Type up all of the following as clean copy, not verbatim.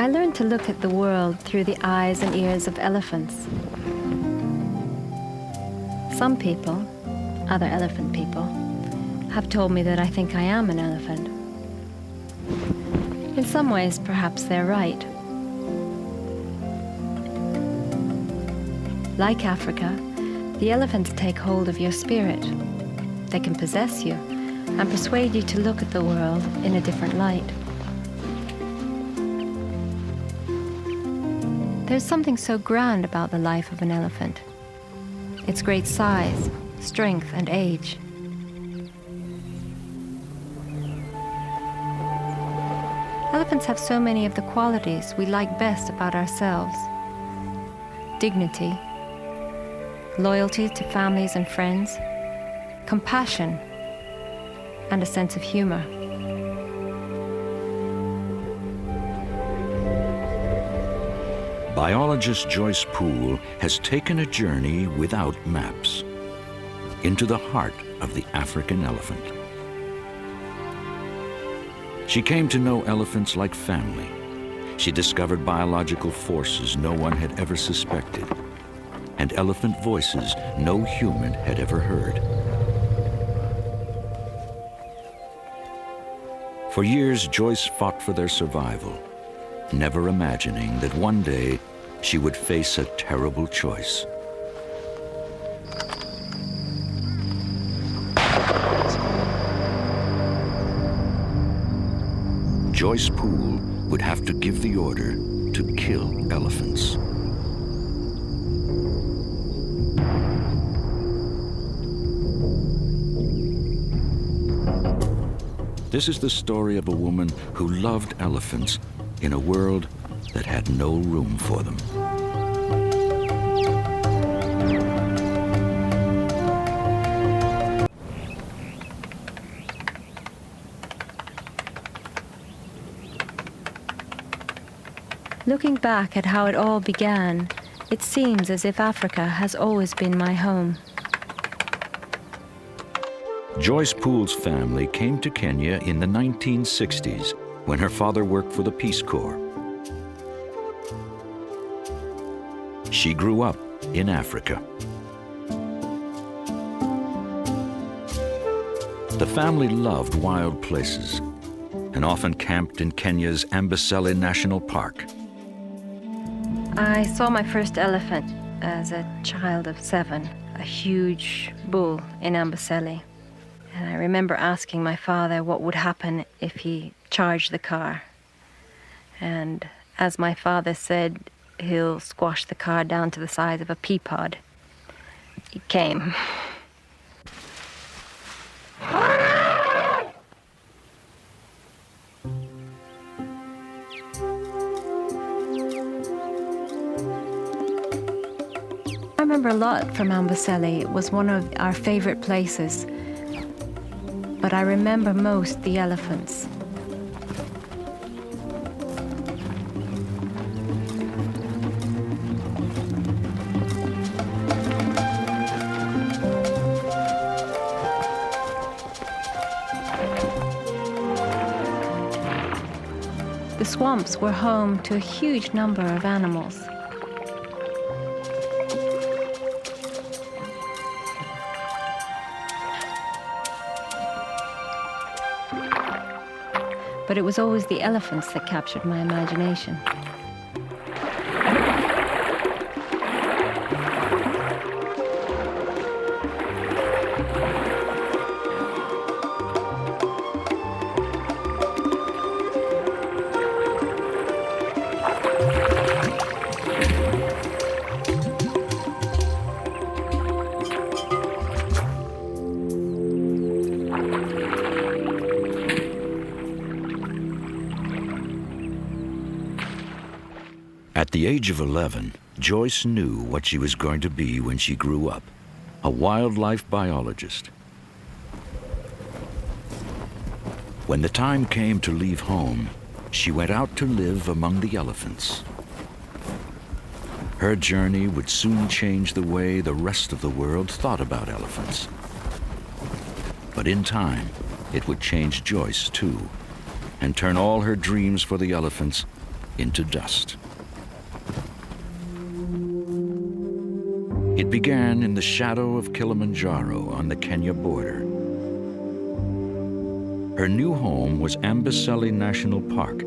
I learned to look at the world through the eyes and ears of elephants. Some people, other elephant people, have told me that I think I am an elephant. In some ways, perhaps they're right. Like Africa, the elephants take hold of your spirit. They can possess you and persuade you to look at the world in a different light. There's something so grand about the life of an elephant. Its great size, strength, and age. Elephants have so many of the qualities we like best about ourselves. Dignity, loyalty to families and friends, compassion, and a sense of humor. Biologist Joyce Poole has taken a journey without maps into the heart of the African elephant. She came to know elephants like family. She discovered biological forces no one had ever suspected, and elephant voices no human had ever heard. For years, Joyce fought for their survival, never imagining that one day she would face a terrible choice. Joyce Poole would have to give the order to kill elephants. This is the story of a woman who loved elephants in a world that had no room for them. Looking back at how it all began, it seems as if Africa has always been my home. Joyce Poole's family came to Kenya in the 1960s when her father worked for the Peace Corps. She grew up in Africa. The family loved wild places and often camped in Kenya's Amboseli National Park. I saw my first elephant as a child of 7, a huge bull in Amboseli. And I remember asking my father what would happen if he charged the car. And as my father said, he'll squash the car down to the size of a pea pod. He came. I remember a lot from Amboseli. It was one of our favorite places. But I remember most the elephants. The swamps were home to a huge number of animals. But it was always the elephants that captured my imagination. At the age of 11, Joyce knew what she was going to be when she grew up, a wildlife biologist. When the time came to leave home, she went out to live among the elephants. Her journey would soon change the way the rest of the world thought about elephants. But in time, it would change Joyce too, and turn all her dreams for the elephants into dust. It began in the shadow of Kilimanjaro on the Kenya border. Her new home was Amboseli National Park,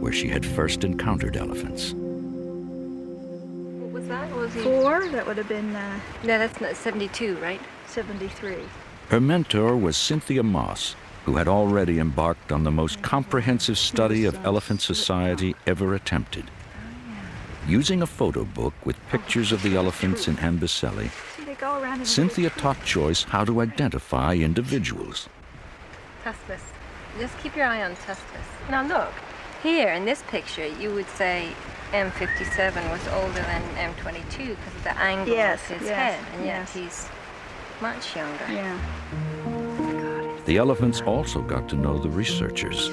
where she had first encountered elephants. What was that? What was he? 4, that would have been No, that's not 72, right? 73. Her mentor was Cynthia Moss, who had already embarked on the most comprehensive study of elephant society ever attempted. Using a photo book with pictures of the elephants in Amboseli, Cynthia taught Joyce how to identify individuals. Tuskless. Just keep your eye on tuskless. Now look, here in this picture, you would say M57 was older than M22 because of the angle of his head, and yet he's much younger. Yeah. The elephants also got to know the researchers.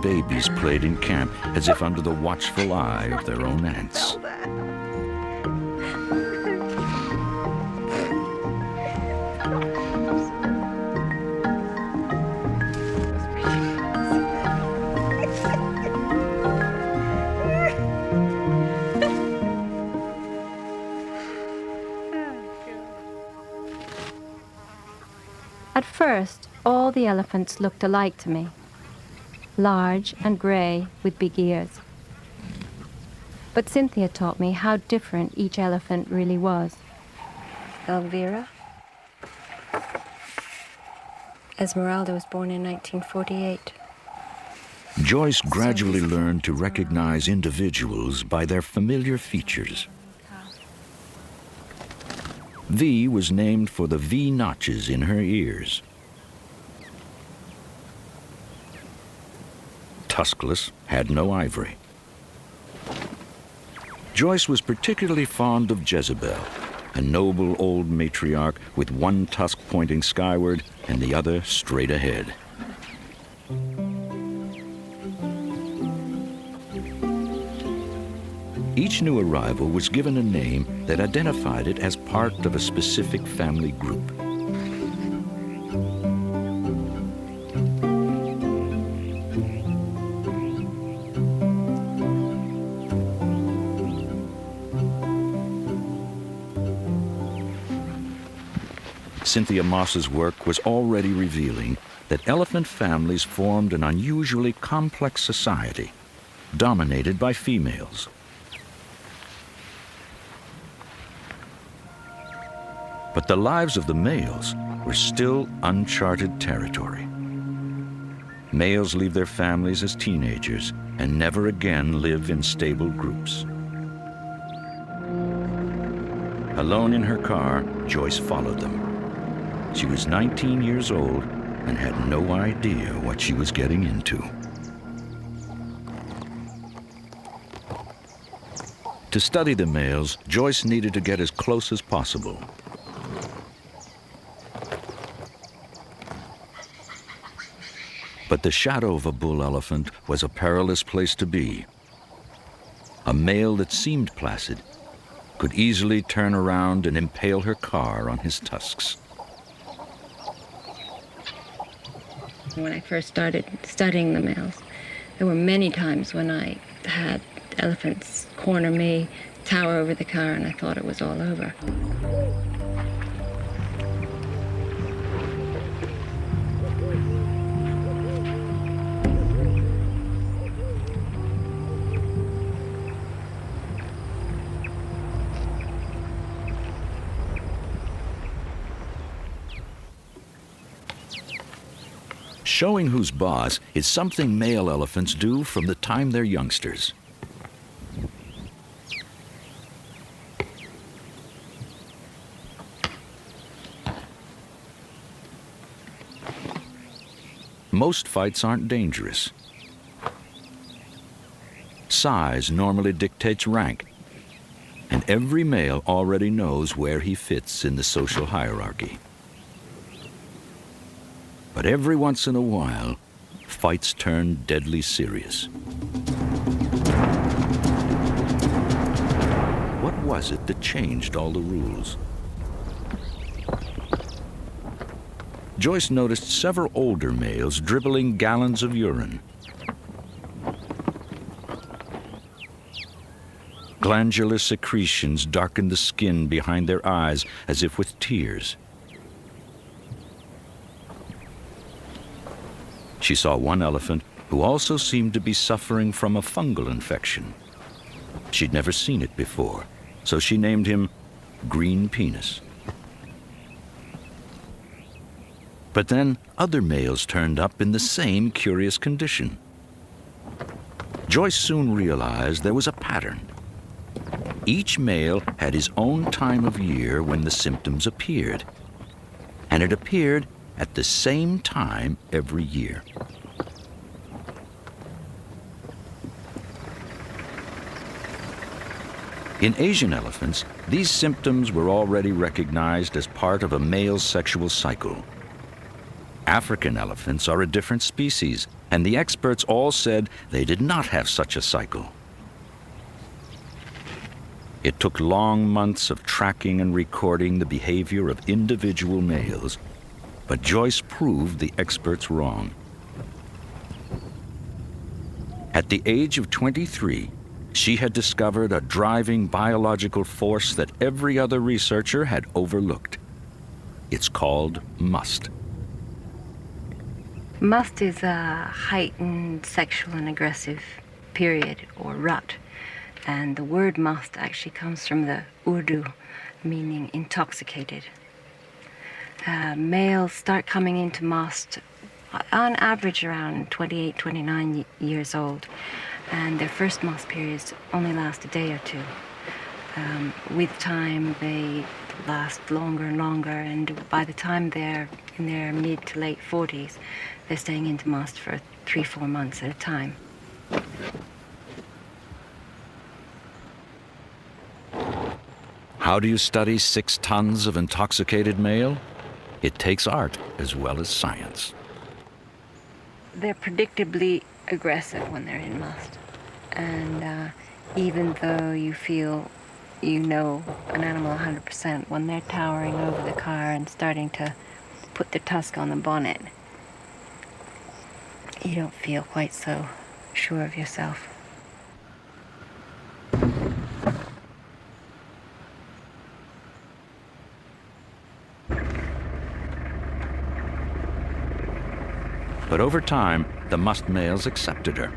Babies played in camp as if under the watchful eye of their own aunts. At first, all the elephants looked alike to me. Large and grey with big ears. But Cynthia taught me how different each elephant really was. Elvira. Esmeralda was born in 1948. Joyce gradually learned to recognize individuals by their familiar features. V was named for the V notches in her ears. Tuskless had no ivory. Joyce was particularly fond of Jezebel, a noble old matriarch with one tusk pointing skyward and the other straight ahead. Each new arrival was given a name that identified it as part of a specific family group. Cynthia Moss's work was already revealing that elephant families formed an unusually complex society, dominated by females. But the lives of the males were still uncharted territory. Males leave their families as teenagers and never again live in stable groups. Alone in her car, Joyce followed them. She was 19 years old and had no idea what she was getting into. To study the males, Joyce needed to get as close as possible. But the shadow of a bull elephant was a perilous place to be. A male that seemed placid could easily turn around and impale her car on his tusks. When I first started studying the males, there were many times when I had elephants corner me, tower over the car, and I thought it was all over. Showing who's boss is something male elephants do from the time they're youngsters. Most fights aren't dangerous. Size normally dictates rank, and every male already knows where he fits in the social hierarchy. But every once in a while, fights turn deadly serious. What was it that changed all the rules? Joyce noticed several older males dribbling gallons of urine. Glandular secretions darkened the skin behind their eyes as if with tears. She saw one elephant who also seemed to be suffering from a fungal infection. She'd never seen it before, so she named him Green Penis. But then other males turned up in the same curious condition. Joyce soon realized there was a pattern. Each male had his own time of year when the symptoms appeared, and it appeared at the same time every year. In Asian elephants, these symptoms were already recognized as part of a male's sexual cycle. African elephants are a different species, and the experts all said they did not have such a cycle. It took long months of tracking and recording the behavior of individual males, but Joyce proved the experts wrong. At the age of 23, she had discovered a driving biological force that every other researcher had overlooked. It's called must. Must is a heightened sexual and aggressive period, or rut. And the word must actually comes from the Urdu, meaning intoxicated. Males start coming into must on average around 28, 29 years old. And their first must periods only last a day or two. With time, they last longer and longer, and by the time they're in their mid to late 40s, they're staying into must for 3-4 months at a time. How do you study 6 tons of intoxicated male? It takes art as well as science. They're predictably aggressive when they're in must. And even though you feel you know an animal 100%, when they're towering over the car and starting to put their tusk on the bonnet, you don't feel quite so sure of yourself. But over time, the must males accepted her,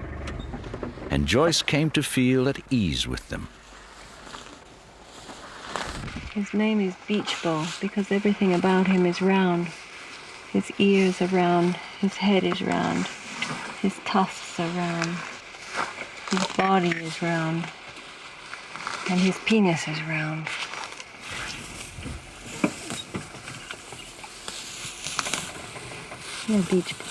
and Joyce came to feel at ease with them. His name is Beach Ball because everything about him is round. His ears are round, his head is round, his tusks are round, his body is round, and his penis is round. Yeah, Beach Ball.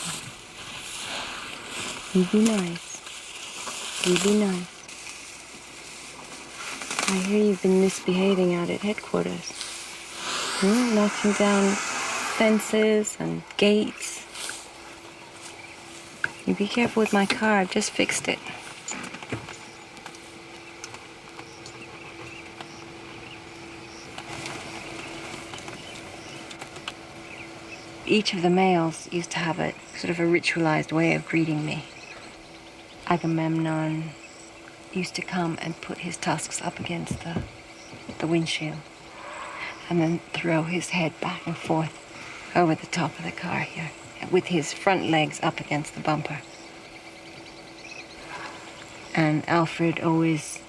You be nice. You be nice. I hear you've been misbehaving out at headquarters. Knocking down fences and gates. You be careful with my car, I've just fixed it. Each of the males used to have a sort of a ritualized way of greeting me. Agamemnon used to come and put his tusks up against the windshield and then throw his head back and forth over the top of the car here with his front legs up against the bumper. And Alfred always,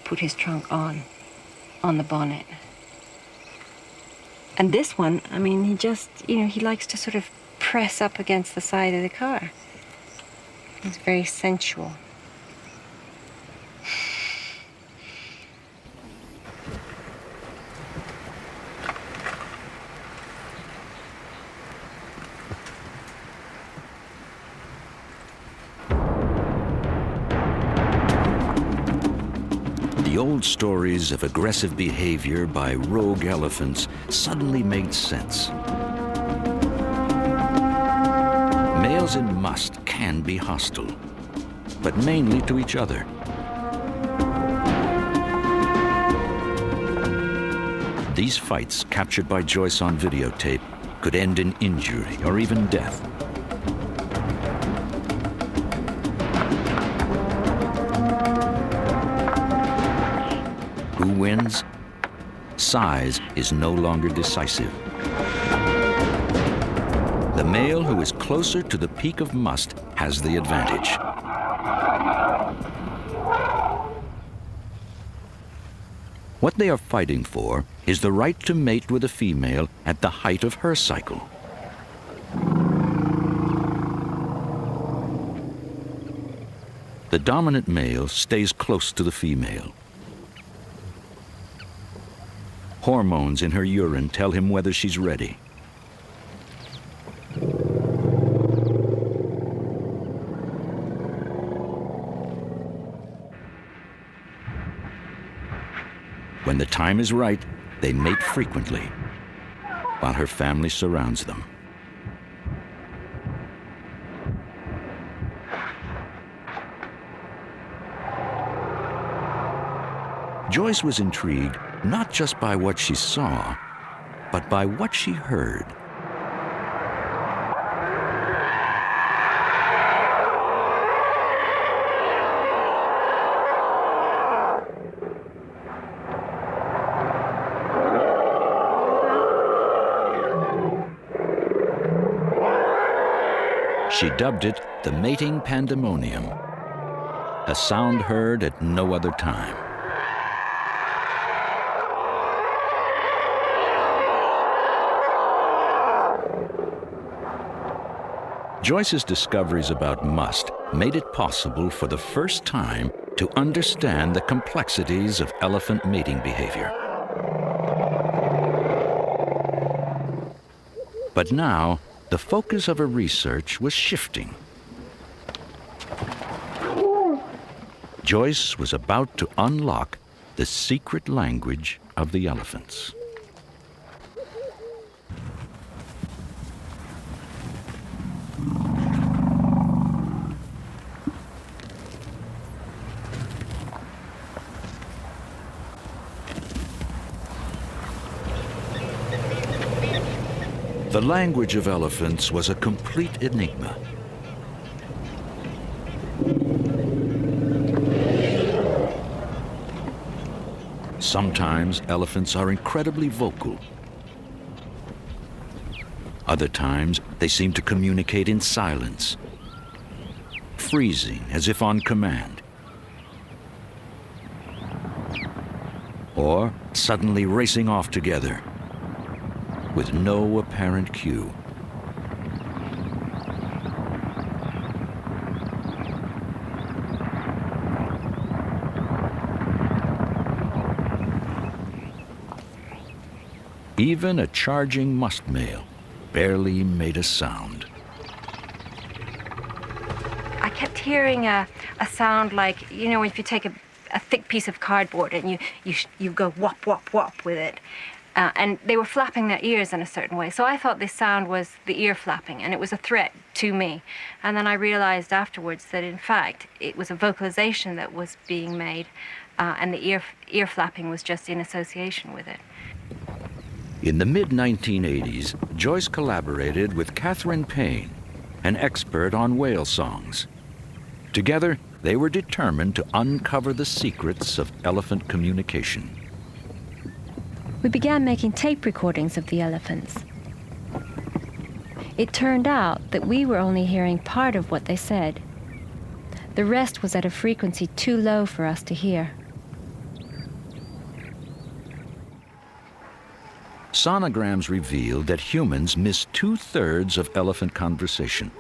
put his trunk on the bonnet. And this one, he just, he likes to sort of press up against the side of the car. It's very sensual. The old stories of aggressive behavior by rogue elephants suddenly made sense. Males in must can be hostile, but mainly to each other. These fights, captured by Joyce on videotape, could end in injury or even death. Who wins? Size is no longer decisive. The male who is closer to the peak of must has the advantage. What they are fighting for is the right to mate with a female at the height of her cycle. The dominant male stays close to the female. Hormones in her urine tell him whether she's ready. When the time is right, they mate frequently, while her family surrounds them. Joyce was intrigued not just by what she saw, but by what she heard. She dubbed it the mating pandemonium, a sound heard at no other time. Joyce's discoveries about must made it possible for the first time to understand the complexities of elephant mating behavior. But now, the focus of her research was shifting. Joyce was about to unlock the secret language of the elephants. The language of elephants was a complete enigma. Sometimes elephants are incredibly vocal. Other times they seem to communicate in silence, freezing as if on command, or suddenly racing off together with no apparent cue. Even a charging musk male barely made a sound. I kept hearing a sound like, you know, if you take a thick piece of cardboard and you go whop, whop, whop with it. And they were flapping their ears in a certain way. So I thought this sound was the ear flapping, and it was a threat to me. And then I realized afterwards that, in fact, it was a vocalization that was being made, and the ear flapping was just in association with it. In the mid-1980s, Joyce collaborated with Catherine Payne, an expert on whale songs. Together, they were determined to uncover the secrets of elephant communication. We began making tape recordings of the elephants. It turned out that we were only hearing part of what they said. The rest was at a frequency too low for us to hear. Sonograms revealed that humans miss 2/3 of elephant conversation.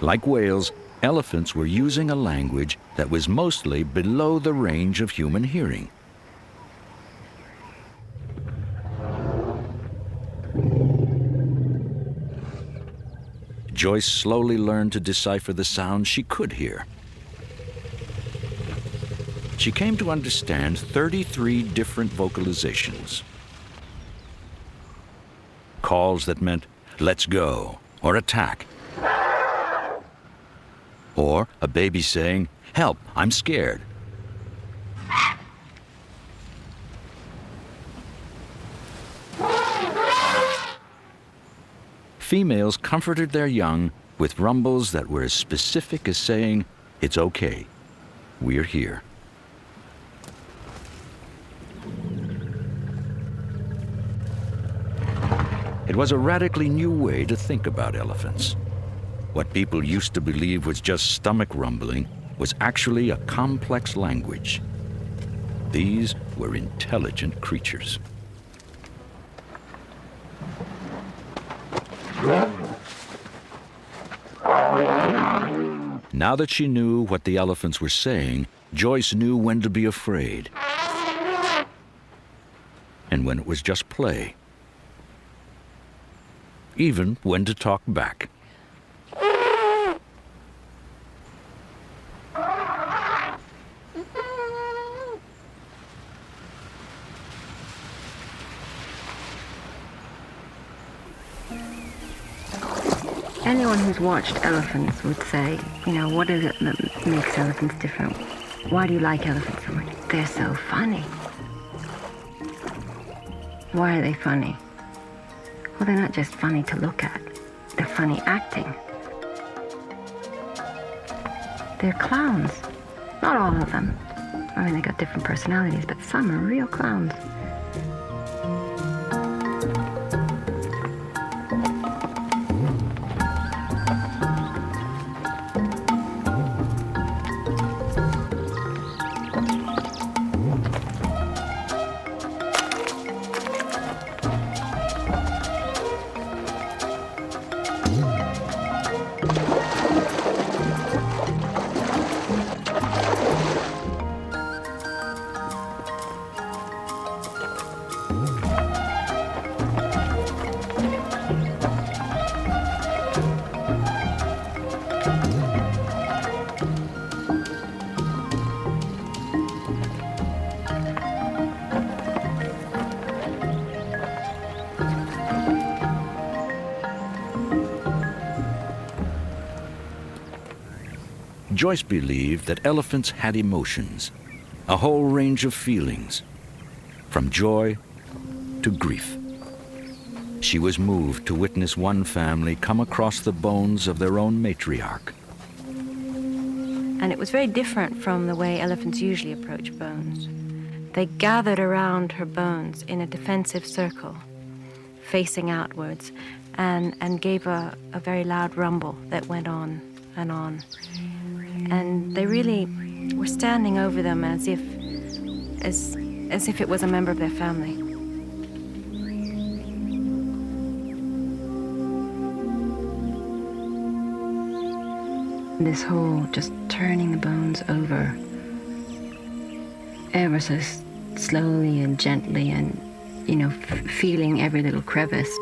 Like whales, elephants were using a language that was mostly below the range of human hearing. Joyce slowly learned to decipher the sounds she could hear. She came to understand 33 different vocalizations. Calls that meant, "Let's go," or "Attack." Or a baby saying, "Help, I'm scared." Females comforted their young with rumbles that were as specific as saying, "It's okay, we're here." It was a radically new way to think about elephants. What people used to believe was just stomach rumbling was actually a complex language. These were intelligent creatures. Now that she knew what the elephants were saying, Joyce knew when to be afraid and when it was just play, even when to talk back. Anyone who's watched elephants would say, you know, what is it that makes elephants different? Why do you like elephants so much? They're so funny. Why are they funny? Well, they're not just funny to look at. They're funny acting. They're clowns. Not all of them. I mean, they got different personalities, but some are real clowns. Joyce believed that elephants had emotions, a whole range of feelings, from joy to grief. She was moved to witness one family come across the bones of their own matriarch. And it was very different from the way elephants usually approach bones. They gathered around her bones in a defensive circle, facing outwards, and gave a very loud rumble that went on and on. And they really were standing over them as if it was a member of their family. This whole just turning the bones over ever so slowly and gently, and, you know, feeling every little crevice.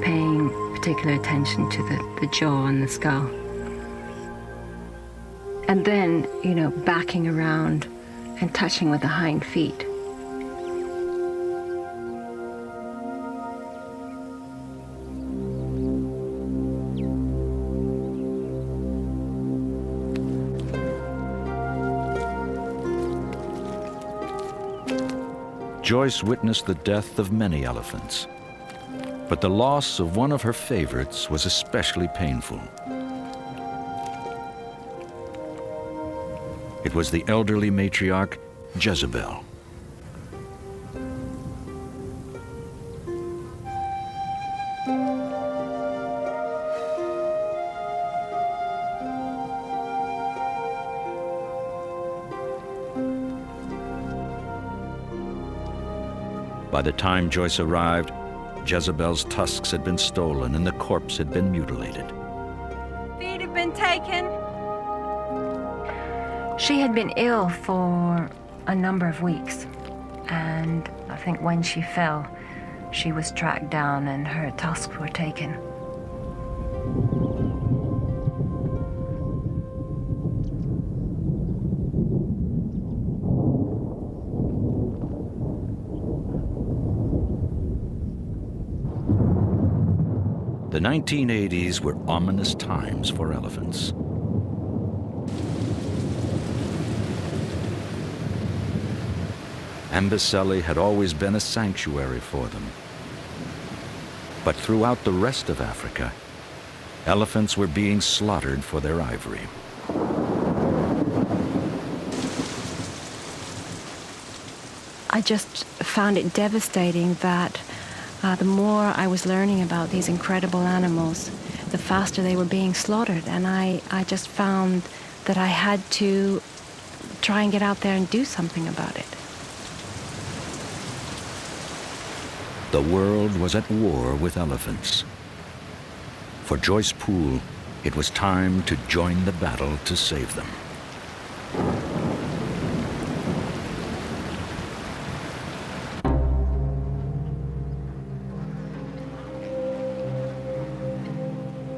Paying particular attention to the jaw and the skull. And then, you know, backing around and touching with the hind feet. Joyce witnessed the death of many elephants, but the loss of one of her favorites was especially painful. It was the elderly matriarch, Jezebel. By the time Joyce arrived, Jezebel's tusks had been stolen and the corpse had been mutilated. Feet have been taken. She had been ill for a number of weeks, and I think when she fell, she was tracked down and her tusks were taken. The 1980s were ominous times for elephants. Amboseli had always been a sanctuary for them. But throughout the rest of Africa, elephants were being slaughtered for their ivory. I just found it devastating that the more I was learning about these incredible animals, the faster they were being slaughtered. And I just found that I had to try and get out there and do something about it. The world was at war with elephants. For Joyce Poole, it was time to join the battle to save them.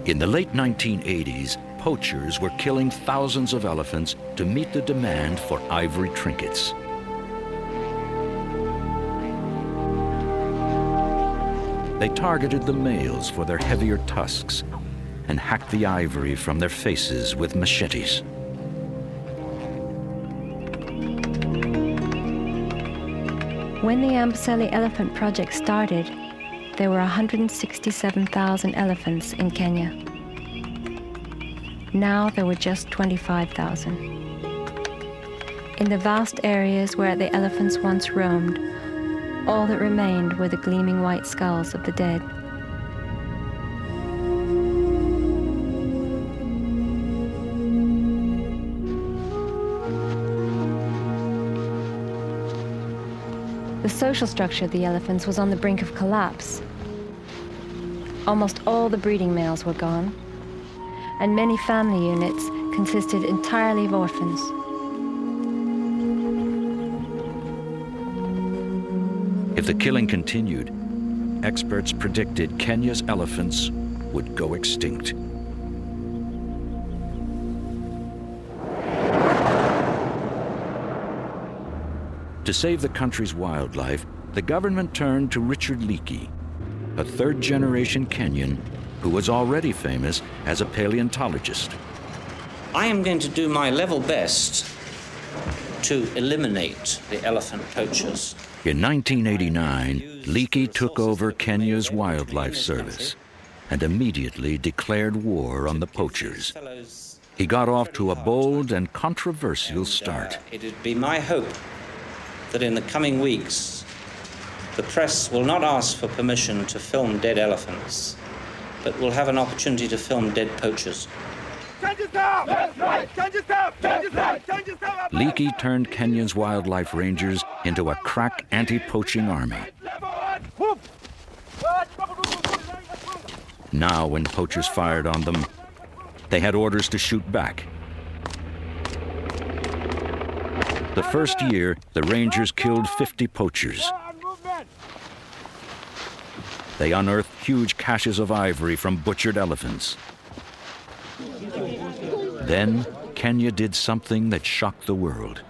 In the late 1980s, poachers were killing thousands of elephants to meet the demand for ivory trinkets. They targeted the males for their heavier tusks and hacked the ivory from their faces with machetes. When the Amboseli Elephant Project started, there were 167,000 elephants in Kenya. Now there were just 25,000. In the vast areas where the elephants once roamed, all that remained were the gleaming white skulls of the dead. The social structure of the elephants was on the brink of collapse. Almost all the breeding males were gone, and many family units consisted entirely of orphans. If the killing continued, experts predicted Kenya's elephants would go extinct. To save the country's wildlife, the government turned to Richard Leakey, a third-generation Kenyan who was already famous as a paleontologist. I am going to do my level best to eliminate the elephant poachers. In 1989, Leakey took over Kenya's Wildlife Service and immediately declared war on the poachers. He got off to a bold and controversial start. It would be my hope that in the coming weeks, the press will not ask for permission to film dead elephants, but will have an opportunity to film dead poachers. Leakey turned Kenya's wildlife rangers into a crack anti-poaching army. Now, when poachers fired on them, they had orders to shoot back. The first year, the rangers killed 50 poachers. They unearthed huge caches of ivory from butchered elephants. Then, Kenya did something that shocked the world.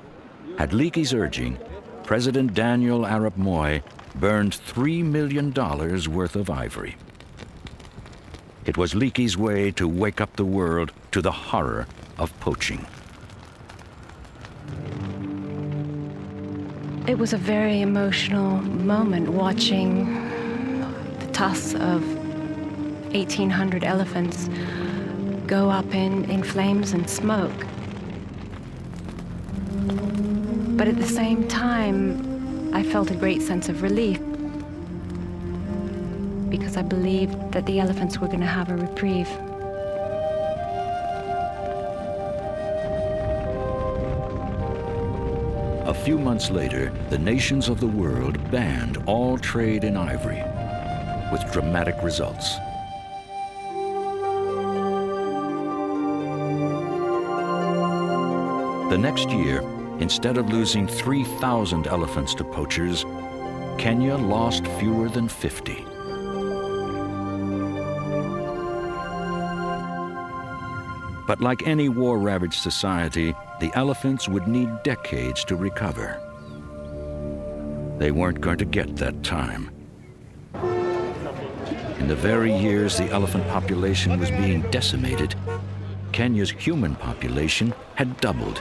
At Leakey's urging, President Daniel Arap Moi burned $3 million worth of ivory. It was Leakey's way to wake up the world to the horror of poaching. It was a very emotional moment watching the tusks of 1,800 elephants go up in flames and smoke. But at the same time, I felt a great sense of relief because I believed that the elephants were going to have a reprieve. A few months later, the nations of the world banned all trade in ivory, with dramatic results. The next year, instead of losing 3,000 elephants to poachers, Kenya lost fewer than 50. But like any war-ravaged society, the elephants would need decades to recover. They weren't going to get that time. In the very years the elephant population was being decimated, Kenya's human population had doubled.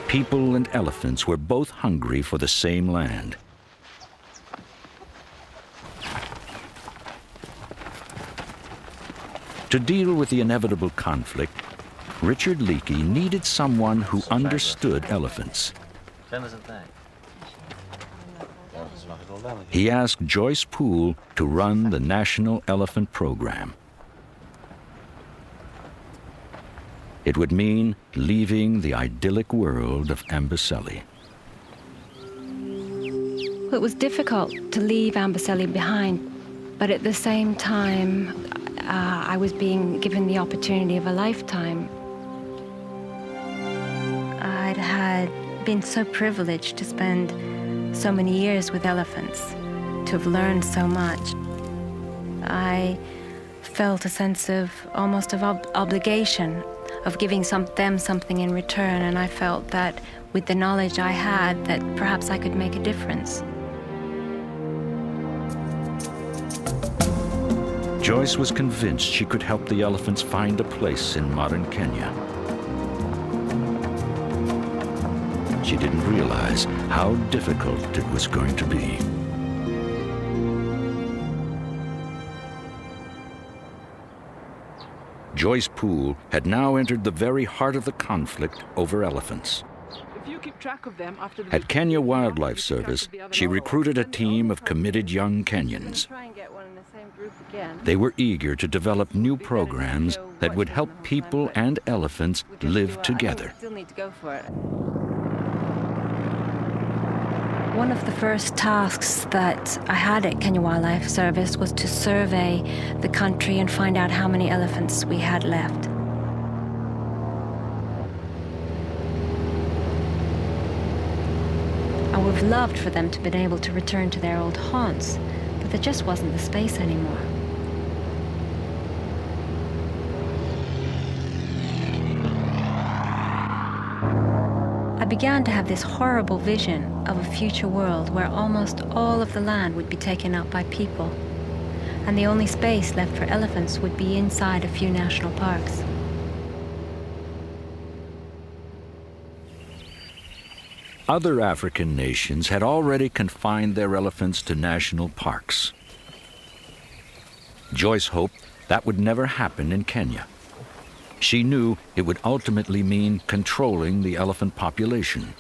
People and elephants were both hungry for the same land. To deal with the inevitable conflict, Richard Leakey needed someone who understood elephants. He asked Joyce Poole to run the National Elephant Program. It would mean leaving the idyllic world of Amboseli. It was difficult to leave Amboseli behind, but at the same time, I was being given the opportunity of a lifetime. I'd had been so privileged to spend so many years with elephants, to have learned so much. I felt a sense of almost of obligation, of giving them something in return, and I felt that with the knowledge I had, that perhaps I could make a difference. Joyce was convinced she could help the elephants find a place in modern Kenya. She didn't realize how difficult it was going to be. Joyce Poole had now entered the very heart of the conflict over elephants. At Kenya Wildlife Service, she recruited a team of committed young Kenyans. They were eager to develop new programs that would help people and elephants live together. One of the first tasks that I had at Kenya Wildlife Service was to survey the country and find out how many elephants we had left. I would have loved for them to have been able to return to their old haunts, but there just wasn't the space anymore. I began to have this horrible vision of a future world where almost all of the land would be taken up by people, and the only space left for elephants would be inside a few national parks. Other African nations had already confined their elephants to national parks. Joyce hoped that would never happen in Kenya. She knew it would ultimately mean controlling the elephant population.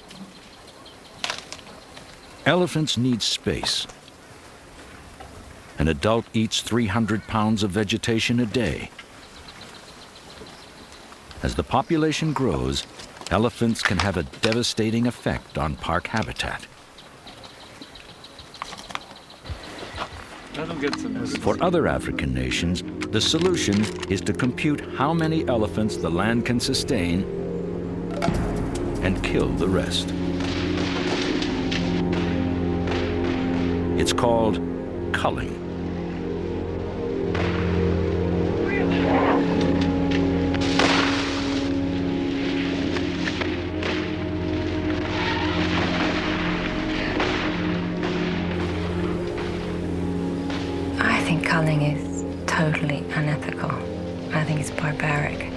Elephants need space. An adult eats 300 pounds of vegetation a day. As the population grows, elephants can have a devastating effect on park habitat. For other African nations, the solution is to compute how many elephants the land can sustain and kill the rest. It's called culling. I think culling is totally unethical. I think it's barbaric.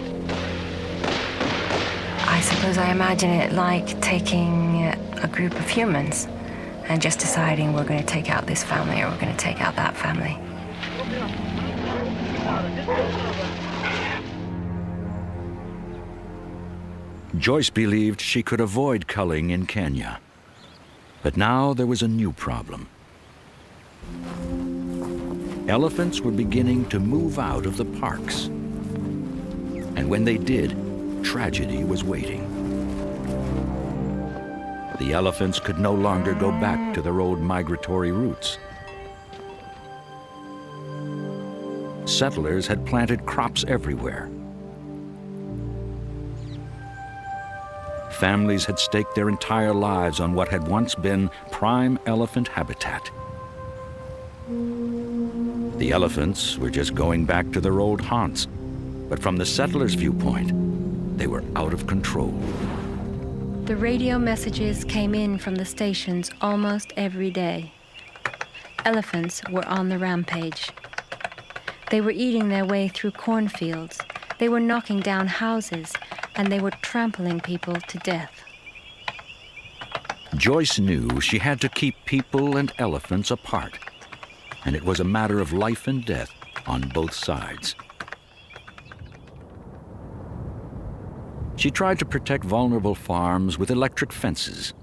I suppose I imagine it like taking a group of humans and just deciding we're going to take out this family or we're going to take out that family. Joyce believed she could avoid culling in Kenya. But now there was a new problem. Elephants were beginning to move out of the parks. And when they did, tragedy was waiting. The elephants could no longer go back to their old migratory routes. Settlers had planted crops everywhere. Families had staked their entire lives on what had once been prime elephant habitat. The elephants were just going back to their old haunts, but from the settlers' viewpoint, they were out of control. The radio messages came in from the stations almost every day. Elephants were on the rampage. They were eating their way through cornfields. They were knocking down houses, and they were trampling people to death. Joyce knew she had to keep people and elephants apart, and it was a matter of life and death on both sides. She tried to protect vulnerable farms with electric fences,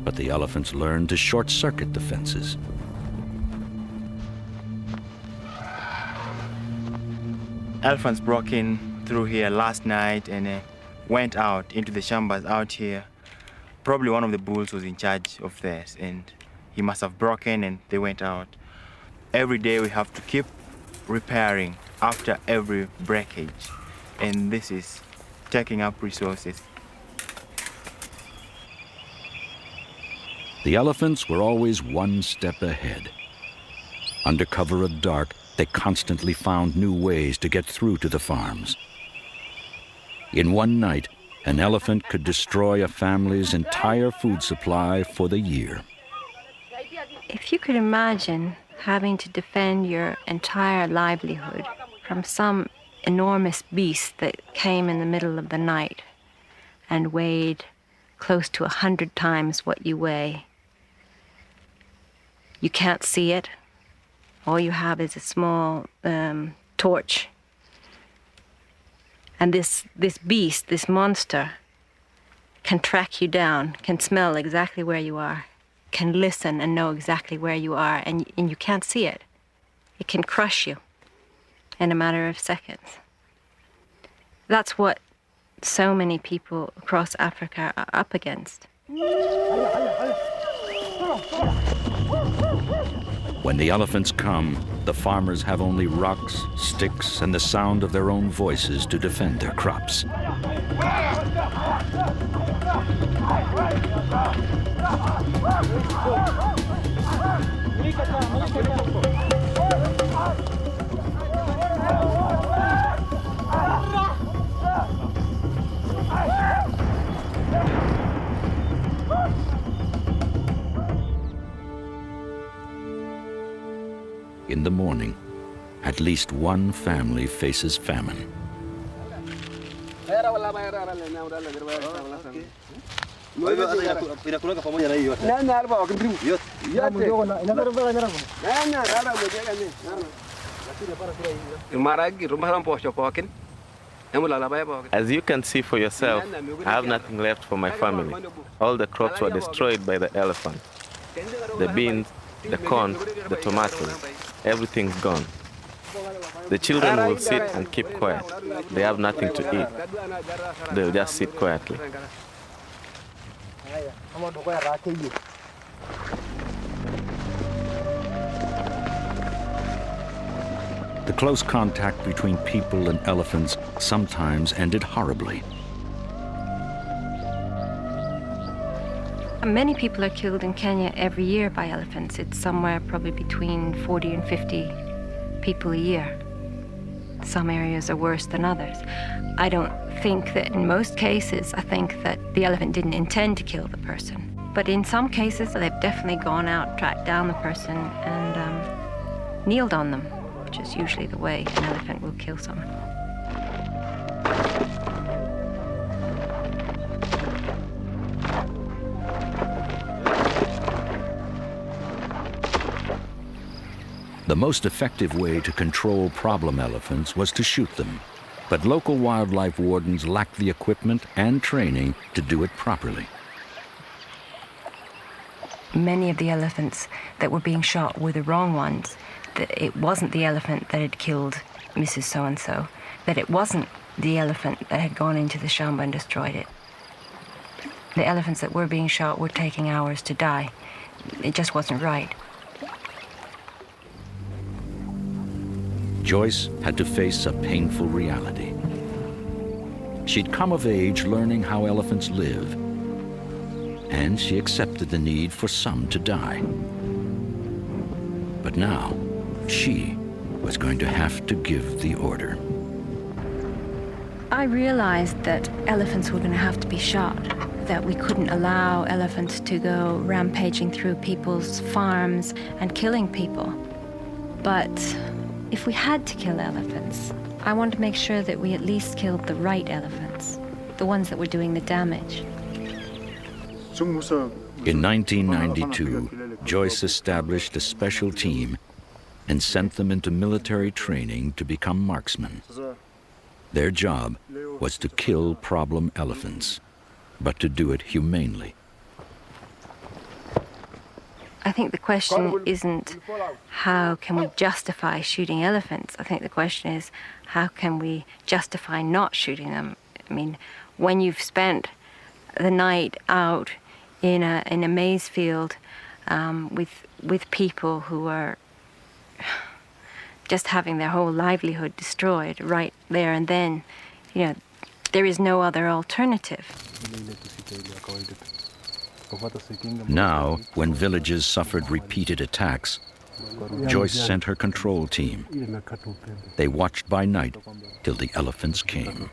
But the elephants learned to short-circuit the fences. Elephants broke in through here last night and went out into the shambas out here. Probably one of the bulls was in charge of this, and he must have broken and they went out. Every day we have to keep repairing after every breakage, and this is taking up resources. The elephants were always one step ahead. Under cover of dark, they constantly found new ways to get through to the farms. In one night, an elephant could destroy a family's entire food supply for the year. If you could imagine having to defend your entire livelihood from some enormous beast that came in the middle of the night and weighed close to 100 times what you weigh. You can't see it. All you have is a small torch. And this beast, this monster, can track you down, can smell exactly where you are, can listen and know exactly where you are, and you can't see it. It can crush you in a matter of seconds. That's what so many people across Africa are up against. When the elephants come, the farmers have only rocks, sticks, and the sound of their own voices to defend their crops. In the morning, at least one family faces famine. As you can see for yourself, I have nothing left for my family. All the crops were destroyed by the elephant. The beans, the corn, the tomatoes, everything's gone. The children will sit and keep quiet. They have nothing to eat. They'll just sit quietly. The close contact between people and elephants sometimes ended horribly. Many people are killed in Kenya every year by elephants. It's somewhere probably between 40 and 50 people a year. Some areas are worse than others. I don't think that in most cases, I think that the elephant didn't intend to kill the person. But in some cases, they've definitely gone out, tracked down the person, and kneeled on them, which is usually the way an elephant will kill someone. The most effective way to control problem elephants was to shoot them, but local wildlife wardens lacked the equipment and training to do it properly. Many of the elephants that were being shot were the wrong ones. That it wasn't the elephant that had killed Mrs. So-and-so, that it wasn't the elephant that had gone into the shamba and destroyed it. The elephants that were being shot were taking hours to die. It just wasn't right. Joyce had to face a painful reality. She'd come of age learning how elephants live, and she accepted the need for some to die. But now, she was going to have to give the order. I realized that elephants were going to have to be shot, that we couldn't allow elephants to go rampaging through people's farms and killing people. But if we had to kill elephants, I wanted to make sure that we at least killed the right elephants, the ones that were doing the damage. In 1992, Joyce established a special team and sent them into military training to become marksmen. Their job was to kill problem elephants, but to do it humanely. I think the question isn't how can we justify shooting elephants. I think the question is how can we justify not shooting them. I mean, when you've spent the night out in a maize field with people who are just having their whole livelihood destroyed right there and then, you know, there is no other alternative. Now, when villages suffered repeated attacks, Joyce sent her control team. They watched by night till the elephants came.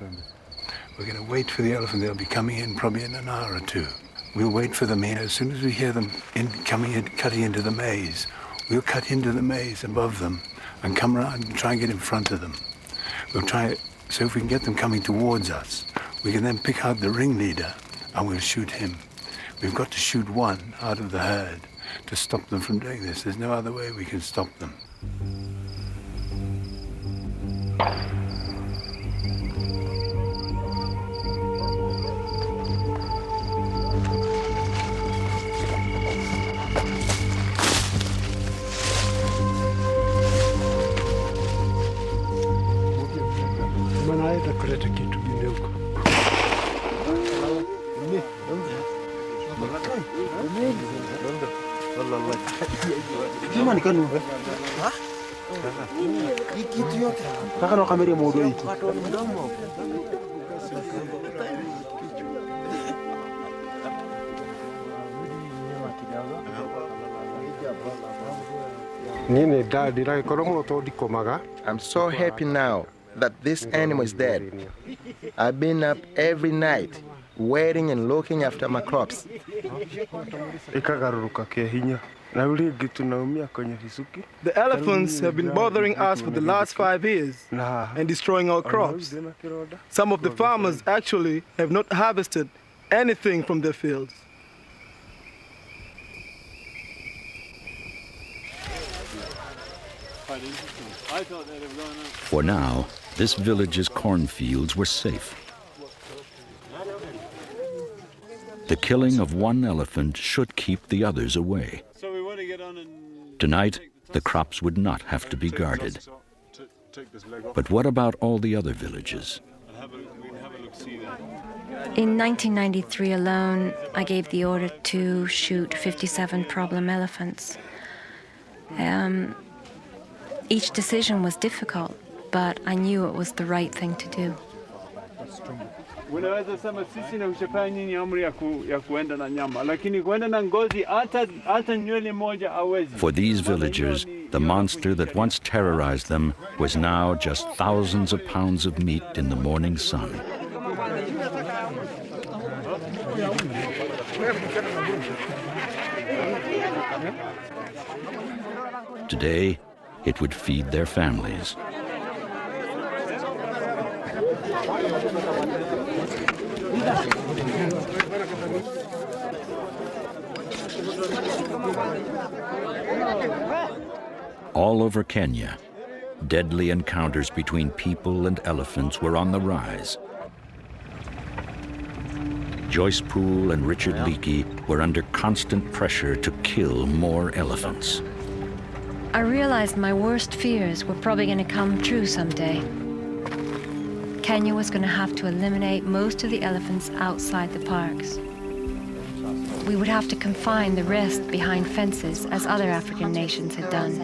We're going to wait for the elephant. They'll be coming in probably in an hour or two. We'll wait for them here. As soon as we hear them coming in, cutting into the maize, we'll cut into the maize above them and come around and try and get in front of them. We'll try, so if we can get them coming towards us, we can then pick out the ringleader and we'll shoot him. We've got to shoot one out of the herd to stop them from doing this. There's no other way we can stop them. I'm so happy now that this animal is dead. I've been up every night, waiting and looking after my crops. The elephants have been bothering us for the last 5 years and destroying our crops. Some of the farmers actually have not harvested anything from their fields. For now, this village's cornfields were safe. The killing of one elephant should keep the others away. Tonight, the crops would not have to be guarded. But what about all the other villages? In 1993 alone, I gave the order to shoot 57 problem elephants. Each decision was difficult, but I knew it was the right thing to do. For these villagers, the monster that once terrorized them was now just thousands of pounds of meat in the morning sun. Today, it would feed their families. All over Kenya, deadly encounters between people and elephants were on the rise. Joyce Poole and Richard Leakey were under constant pressure to kill more elephants. I realized my worst fears were probably going to come true someday. Kenya was going to have to eliminate most of the elephants outside the parks. We would have to confine the rest behind fences, as other African nations had done.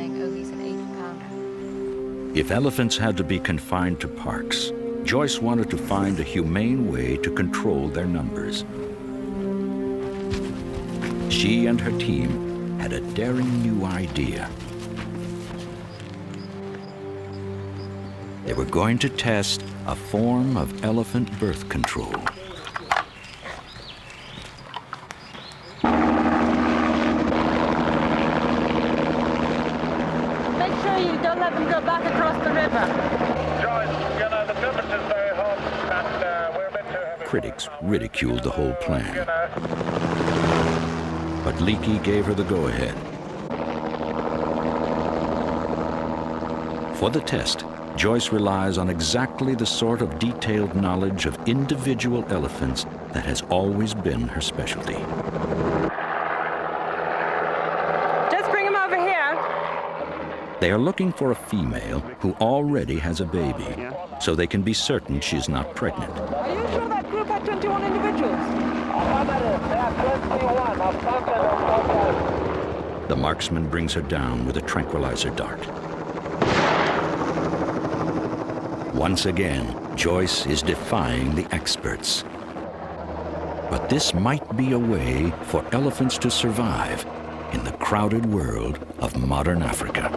If elephants had to be confined to parks, Joyce wanted to find a humane way to control their numbers. She and her team had a daring new idea. They were going to test a form of elephant birth control. Make sure you don't let them go back across the river. Joyce, you know, the temperature's very hot and we're meant to have a... Critics ridiculed the whole plan. But Leakey gave her the go-ahead. For the test, Joyce relies on exactly the sort of detailed knowledge of individual elephants that has always been her specialty. They are looking for a female who already has a baby, so they can be certain she's not pregnant. Are you sure that group had 21 individuals? The marksman brings her down with a tranquilizer dart. Once again, Joyce is defying the experts. But this might be a way for elephants to survive in the crowded world of modern Africa.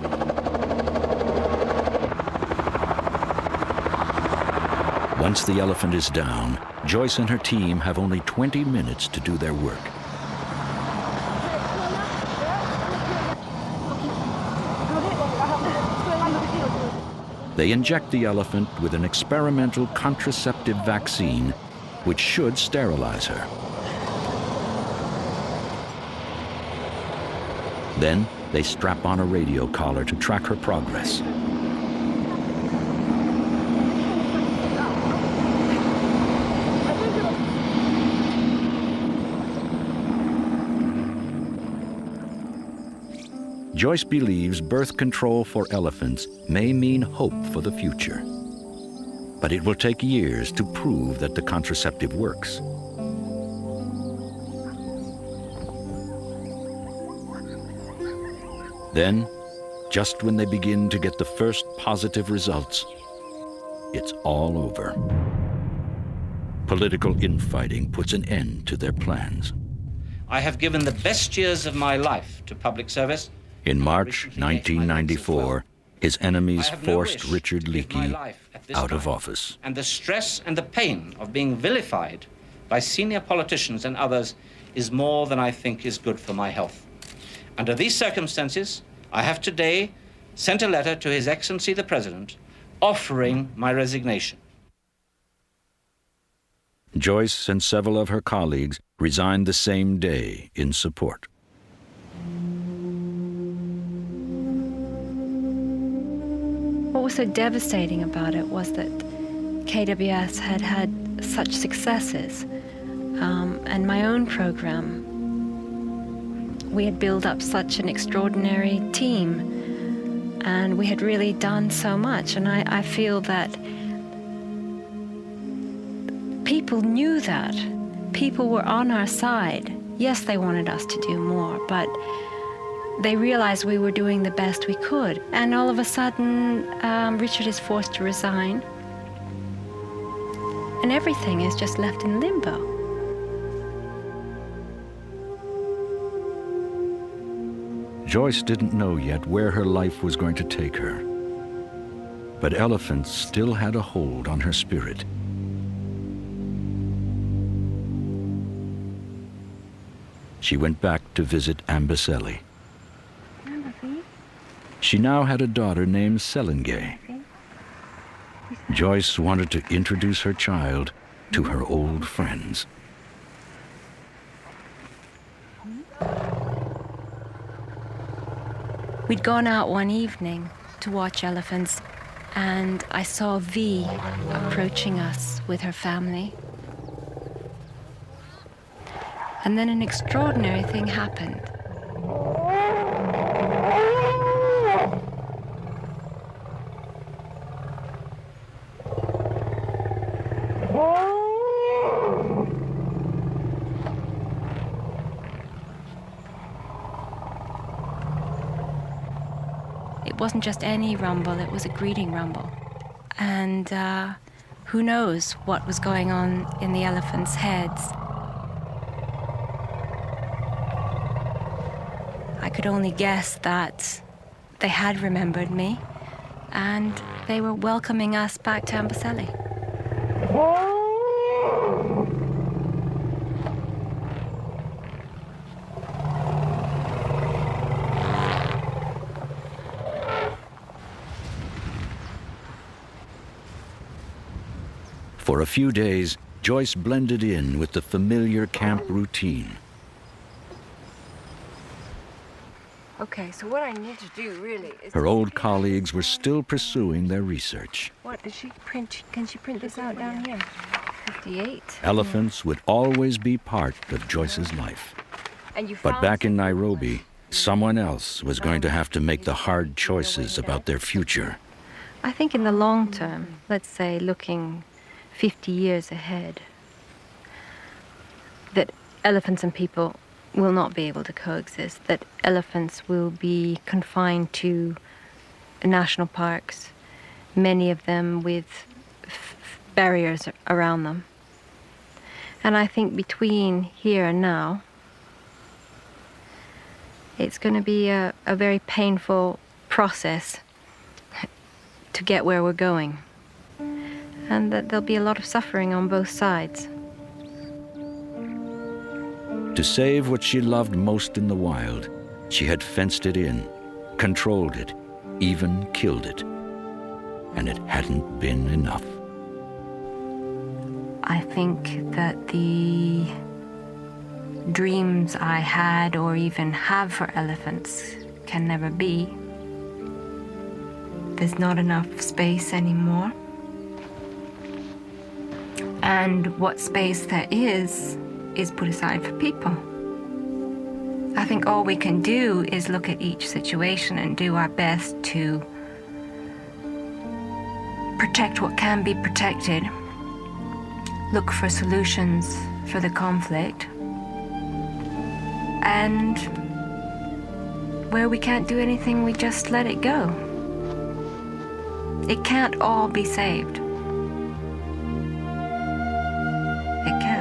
Once the elephant is down, Joyce and her team have only 20 minutes to do their work. They inject the elephant with an experimental contraceptive vaccine which should sterilize her. Then they strap on a radio collar to track her progress. Joyce believes birth control for elephants may mean hope for the future. But it will take years to prove that the contraceptive works. Then, just when they begin to get the first positive results, it's all over. Political infighting puts an end to their plans. I have given the best years of my life to public service. In March 1994, his enemies forced Richard Leakey out of office. And the stress and the pain of being vilified by senior politicians and others is more than I think is good for my health. Under these circumstances, I have today sent a letter to His Excellency the President offering my resignation. Joyce and several of her colleagues resigned the same day in support. What was so devastating about it was that KWS had had such successes, and my own program, we had built up such an extraordinary team, and we had really done so much, and I feel that people knew that. People were on our side. Yes, they wanted us to do more, but they realized we were doing the best we could. And all of a sudden, Richard is forced to resign. And everything is just left in limbo. Joyce didn't know yet where her life was going to take her. But elephants still had a hold on her spirit. She went back to visit Amboseli. She now had a daughter named Selingay. Joyce wanted to introduce her child to her old friends. We'd gone out one evening to watch elephants, and I saw V approaching us with her family. And then an extraordinary thing happened. It wasn't just any rumble, it was a greeting rumble. And who knows what was going on in the elephants' heads. I could only guess that they had remembered me, and they were welcoming us back to Amboseli. For a few days, Joyce blended in with the familiar camp routine. Okay, so what I need to do really is... Her old colleagues were still pursuing their research. What did she print? Can she print this out down here? 58. Elephants would always be part of Joyce's life. And you But found back in Nairobi, Someone else was going to have to make the hard choices about their future. I think in the long term, let's say looking 50 years ahead, that elephants and people will not be able to coexist, that elephants will be confined to national parks, many of them with barriers around them. And I think between here and now, it's going to be a very painful process to get where we're going. And that there'll be a lot of suffering on both sides. To save what she loved most in the wild, she had fenced it in, controlled it, even killed it. And it hadn't been enough. I think that the dreams I had or even have for elephants can never be. There's not enough space anymore. And what space there is put aside for people. I think all we can do is look at each situation and do our best to protect what can be protected, look for solutions for the conflict, and where we can't do anything, we just let it go. It can't all be saved. It can't.